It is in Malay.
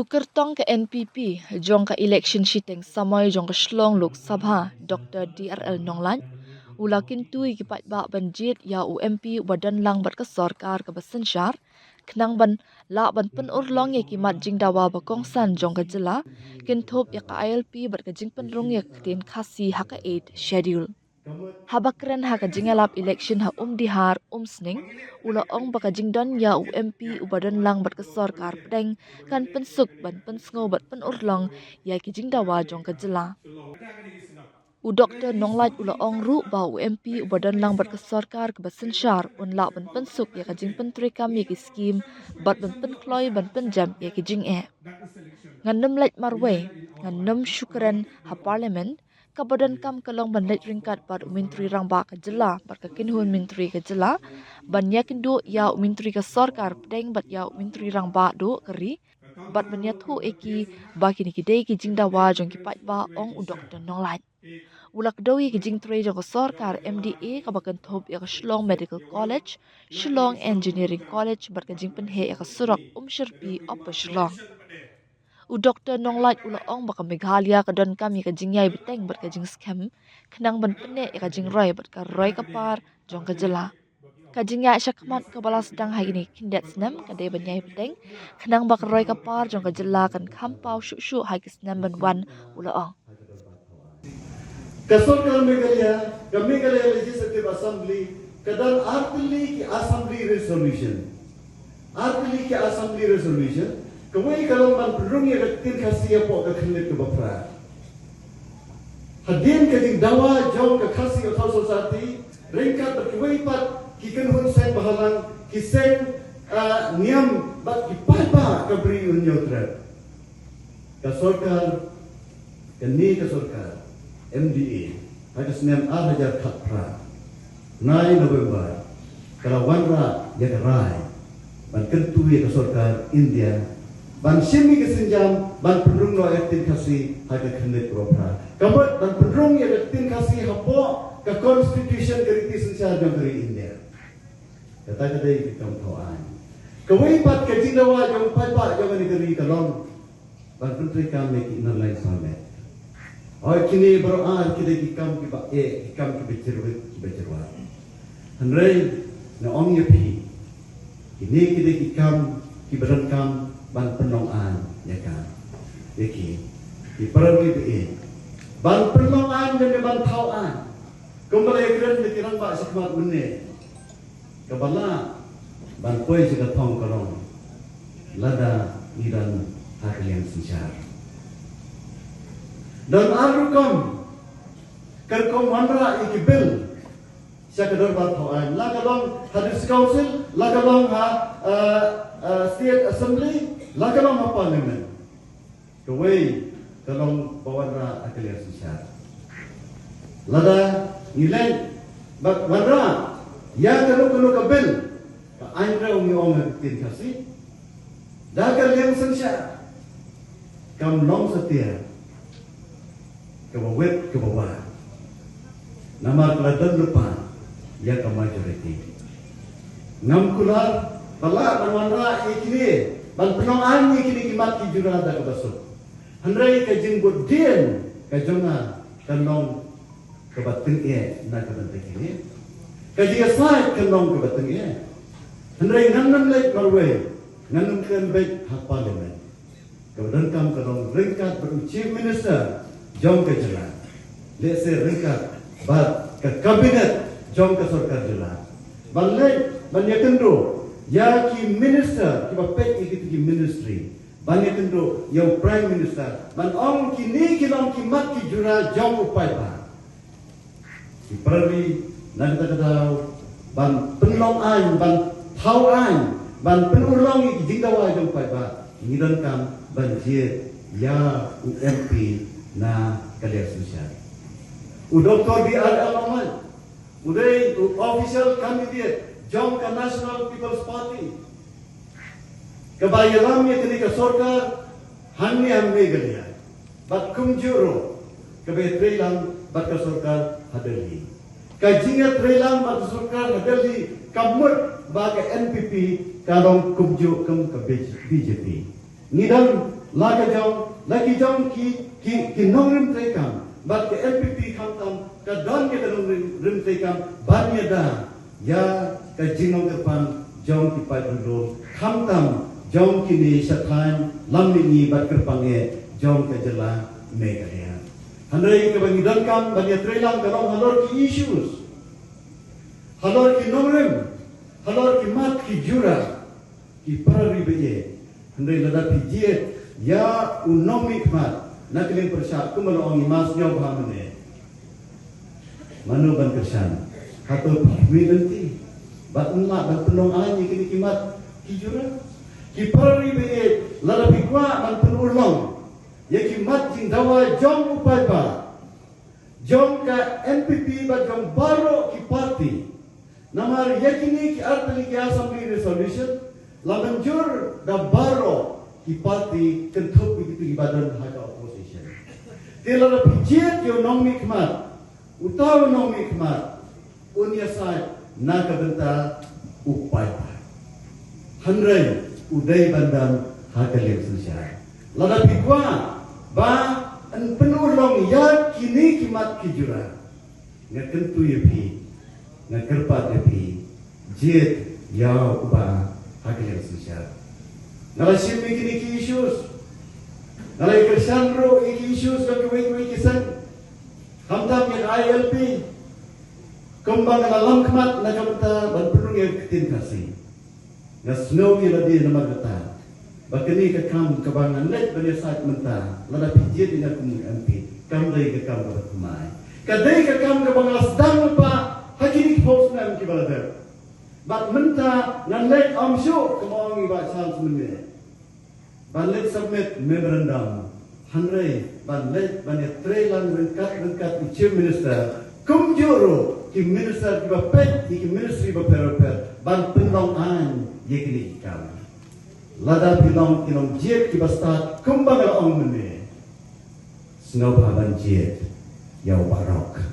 Kertong ke NPP jong ka election shiteng samai jong ka Shlong Lok Sabha Dr. DRL Nonglan ulakin tui ki pat ba banjit ya UMP wadan lang bat ka sarkar ka basensyar kenang ban la ban pen urlong ye ki mat jing dawa ba kongsan jong ka jela kin thop ya ka ILP bat ka jing pen rong ye tin khasi ha ka 8 schedule habakren ha ka jingalap election ha dihar sning ula ong baka jingdon ya UMP ubadan lang bat ka sarkar pedeng kan pensuk ban pensngo bat pen urlong ya ki jingdawa jong ka jela u Dr. Nonglat ula ong ru ba UMP ubadan lang bat ka sarkar ka basensyar un la ban pensuk ya ka jing pen trikam ya ki skim bat ban pen kloy ban pen jam ya ki jing ngandam let marwe ngandam syukran ha parliament kabadan kam kalong ban let ringkat bat umintri rangba ka jela bat ka kinhun mintri ka jela ban yakin do ya umintri ka sarkar pedeng bat ya umintri rangba do keri bat ban ya thu eki ba kini ki dei ki jingdawa jong ki pat ba ong u Dr. Nonglat ulak dawi ki jingtre jong ka sarkar MDA ka bakan thop ya ka Shillong Medical College Shillong Engineering College bat ka jingpen he ya ka surak sherpi apa Shillong u Dr. Nonglat ula ong baka Meghalaya ka don kami ka jingyai beteng bat ka jing scam kenang ban pene ya ka jing roy bat ka roy ka par jong ka jela ka jingya syakmat ka balas dang hai ni kindet snam ka de banyai beteng kenang bak roy ka par jong ka jela kan khampau shu shu hai ki snam ban wan ula ong Kasarkar Meghalaya Legislative Assembly kadang Assembly resolution kawai kalau man perung ya tin khasiya po ka khnit ka bapra hadin ka ding dawa jaw ka khasiya thau society ringkat kawai pat kikan hun sen bahalang kisen niam bat ki pa ka bri unyotra kasarkar MDA pada senem hajar khapra 9 November kalau wanra ya rai ban kentu ya kasarkar India ban simi kesenjam ban pendrung no aktin kasi haga khnit propra kamat ban pendrung ya aktin kasi hapo ka constitution keriti sensa dari India kata kadai kita tauan kawai pat ka jindawa jong pa jong negeri kalong ban pentri kami ki inalai same oi kini beroan kita kikam ki ba kikam ki becerwa hanrei na ong yepi kini kita kikam ki berenkam ban penongan ya kan iki di pergi be ban penongan dan ban tauan kembali keren dikirang ba sakmat menne kabala ban koi juga thong kalong lada iran harian sincar dan arukom kerkom wanra iki bill sakadar ba tauan la kalong hadis council la kalong state assembly lakalong apa nemen kawai kalong bawanra akalia susah lada nilai bak wanra ya kalau kabel ka ainra ong tin kasi dagal yang sensya kam long setia kawet kabawa nama keladan lupa ya ka majority ngam kular pala wanra ikini ban penongan ni kini kimat ki jurada ka basuk handrai ka jinggo dien ka jonga kanong ka bateng na ka bateng ka jiga sai kanong ka bateng handrai nganam lek marwe nganam kan baik hak parlimen ka dengkam kanong ringkat ber chief minister jong ka jela lese ringkat bat ka kabinet jong ka sarkar jela balai banyakendo ya ki minister ki bapet ki ministry banyak tendo ya prime minister ban ong ki ni ki long ki mat ki jura jong upai ba ki perli nak kata ban penlong an ban thau an ban penulong ki jingdawa jong upai ba ngidan kam ban je ya UMP na kalia susah u Dr. DRL Nonglat udai official candidate jong ka National People's Party kabayalam ya kini ka sarkar hanni amme galia bat kumjuro kabay trelang bat ka sarkar hadali kajinga trelang bat sarkar hadali kamut ba ka NPP kalong kumju kam ka BJP ngidam lagi jong ki nong rim trekam, bat ke LPP kamtam, ka don ke nong rim trekam, bannya da, ya ka jinong depan jong ki pai dulu, kamtam jong kini satlan lamini bat kerpange jong ka jela megaya. Handai ke bangidan kam banyak trelang karong halor ki issues, halor ki nong rim, halor ki mat ki jura, ki parari beye, handai ladapi jiet. Ya unomik mat nak kalian persat kumalo ang imas nyaw bahamane manu ban kersan hato pihwi nanti bat unla ban penong anyi kini kimat kijura ki parari be lalapi kwa ban penulong ya kimat jing dawa jong upai ba jong ka NPP ba jong baro ki party namar yakini ki artali ki assembly resolution lamanjur da baro ki parti kentup begitu ibadan haga opposition. Tela la pijet yo nong mikmat, utaw nong mikmat, unya sa naga benta upay pa. Handray uday bandang haga lem susya. Lada pikwa ba an penulong ya kini kimat kijura. Nga kentu yepi, nga kerpat yepi, jet ya uba haga lem susya. Nalai simi kini ki issues, nalai Krisandro iki issues yang kewek kisan, hamtam yang ILP, kembang alam kemat na kamta berperung yang ketin kasih, na snow yang ladi nama kata, bakini kekam kebangan let berdasar menta, lada pijit ina kumung MP, kam dari kekam berkumai, kadai kekam kebangan sedang lupa, hakini kepos nam kibaladar. Bat menta nanlek amsyo kemauan ibat sal semuanya. Banlek submit memorandum. Handrai banlek banyak trelan rengkat Chief Minister. Kumjuro ki Minister ki bapet ki Ministry baper ban penong an yekini kam. Lada pilong kinong jet ki basta kumbang ong mene. Snow paban jet yau barok.